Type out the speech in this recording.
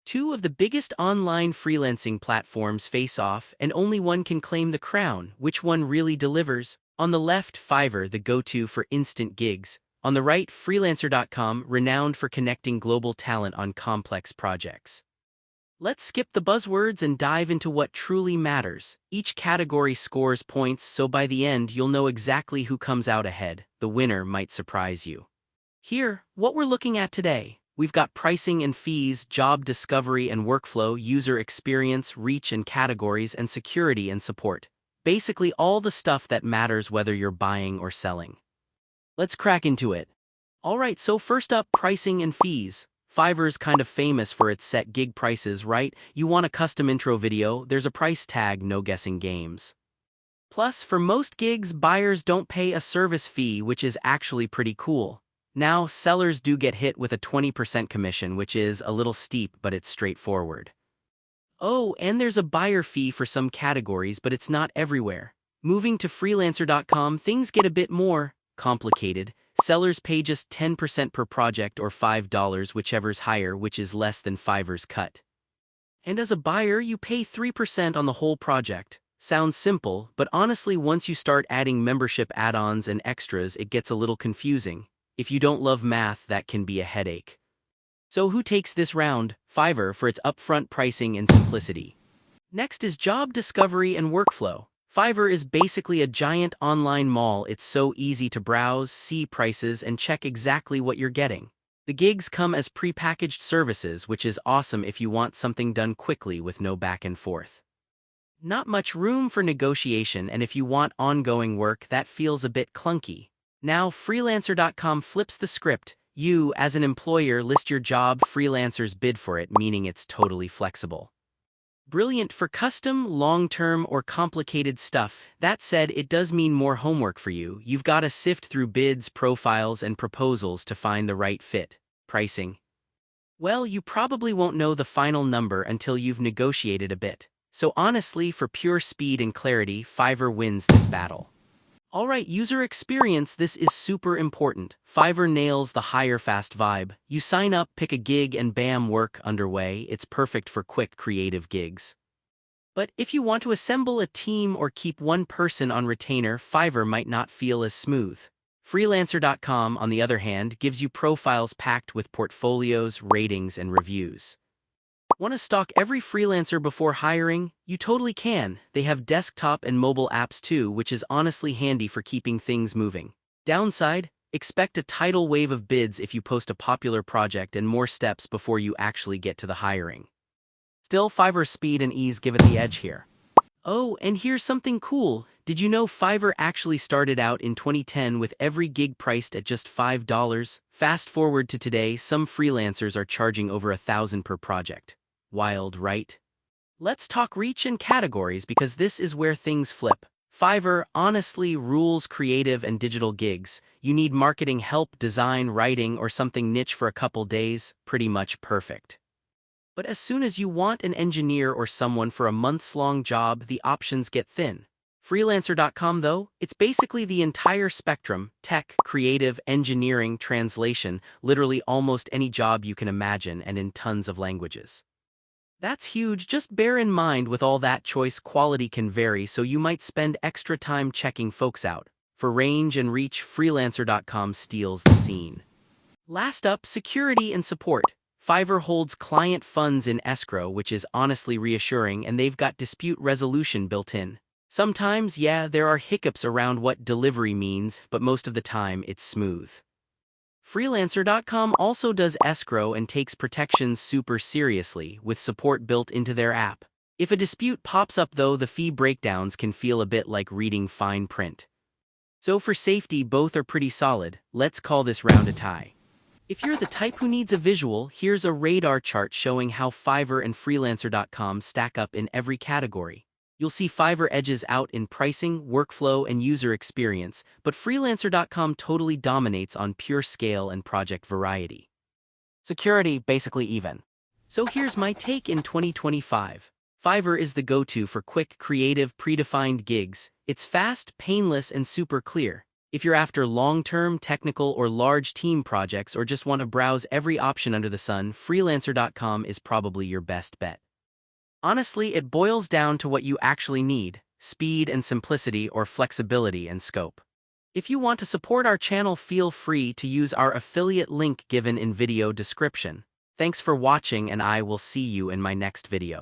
Two of the biggest online freelancing platforms face off, and only one can claim the crown. Which one really delivers? On the left, Fiverr, the go-to for instant gigs. On the right, Freelancer.com, renowned for connecting global talent on complex projects. Let's skip the buzzwords and dive into what truly matters. Each category scores points, so by the end you'll know exactly who comes out ahead. The winner might surprise you. Here, what we're looking at today. We've got pricing and fees, job discovery and workflow, user experience, reach and categories, and security and support. Basically all the stuff that matters whether you're buying or selling. Let's crack into it. Alright, so first up, pricing and fees. Fiverr's kind of famous for its set gig prices, right? You want a custom intro video, there's a price tag, no guessing games. Plus, for most gigs, buyers don't pay a service fee, which is actually pretty cool. Now, sellers do get hit with a 20% commission, which is a little steep, but it's straightforward. Oh, and there's a buyer fee for some categories, but it's not everywhere. Moving to Freelancer.com, things get a bit more complicated. Sellers pay just 10% per project or $5, whichever's higher, which is less than Fiverr's cut. And as a buyer, you pay 3% on the whole project. Sounds simple, but honestly, once you start adding membership add-ons and extras, it gets a little confusing. If you don't love math, that can be a headache. So who takes this round? Fiverr, for its upfront pricing and simplicity. Next is job discovery and workflow. Fiverr is basically a giant online mall. It's so easy to browse, see prices, and check exactly what you're getting. The gigs come as pre-packaged services, which is awesome if you want something done quickly with no back and forth. Not much room for negotiation, and if you want ongoing work, that feels a bit clunky. Now, Freelancer.com flips the script. You, as an employer, list your job, freelancers bid for it, meaning it's totally flexible. Brilliant for custom, long-term, or complicated stuff. That said, it does mean more homework for you. You've got to sift through bids, profiles, and proposals to find the right fit. Pricing. Well, you probably won't know the final number until you've negotiated a bit. So honestly, for pure speed and clarity, Fiverr wins this battle. Alright, user experience, this is super important. Fiverr nails the hire fast vibe. You sign up, pick a gig, and bam, work underway. It's perfect for quick, creative gigs. But if you want to assemble a team or keep one person on retainer, Fiverr might not feel as smooth. Freelancer.com, on the other hand, gives you profiles packed with portfolios, ratings, and reviews. Want to stalk every freelancer before hiring? You totally can. They have desktop and mobile apps too, which is honestly handy for keeping things moving. Downside? Expect a tidal wave of bids if you post a popular project and more steps before you actually get to the hiring. Still, Fiverr's speed and ease give it the edge here. Oh, and here's something cool. Did you know Fiverr actually started out in 2010 with every gig priced at just $5? Fast forward to today, some freelancers are charging over $1,000 per project. Wild, right? Let's talk reach and categories because this is where things flip. Fiverr honestly rules creative and digital gigs. You need marketing help, design, writing, or something niche for a couple days, pretty much perfect. But as soon as you want an engineer or someone for a months-long job, the options get thin. Freelancer.com, though, it's basically the entire spectrum: tech, creative, engineering, translation, literally almost any job you can imagine, and in tons of languages. That's huge. Just bear in mind, with all that choice, quality can vary, so you might spend extra time checking folks out. For range and reach, Freelancer.com steals the scene. Last up, security and support. Fiverr holds client funds in escrow, which is honestly reassuring, and they've got dispute resolution built in. Sometimes, yeah, there are hiccups around what delivery means, but most of the time it's smooth. Freelancer.com also does escrow and takes protections super seriously, with support built into their app. If a dispute pops up though, the fee breakdowns can feel a bit like reading fine print. So for safety, both are pretty solid. Let's call this round a tie. If you're the type who needs a visual, here's a radar chart showing how Fiverr and Freelancer.com stack up in every category. You'll see Fiverr edges out in pricing, workflow, and user experience, but Freelancer.com totally dominates on pure scale and project variety. Security, basically even. So here's my take in 2025. Fiverr is the go-to for quick, creative, predefined gigs. It's fast, painless, and super clear. If you're after long-term, technical, or large team projects or just want to browse every option under the sun, freelancer.com is probably your best bet. Honestly, it boils down to what you actually need: speed and simplicity, or flexibility and scope. If you want to support our channel, feel free to use our affiliate link given in video description. Thanks for watching, and I will see you in my next video.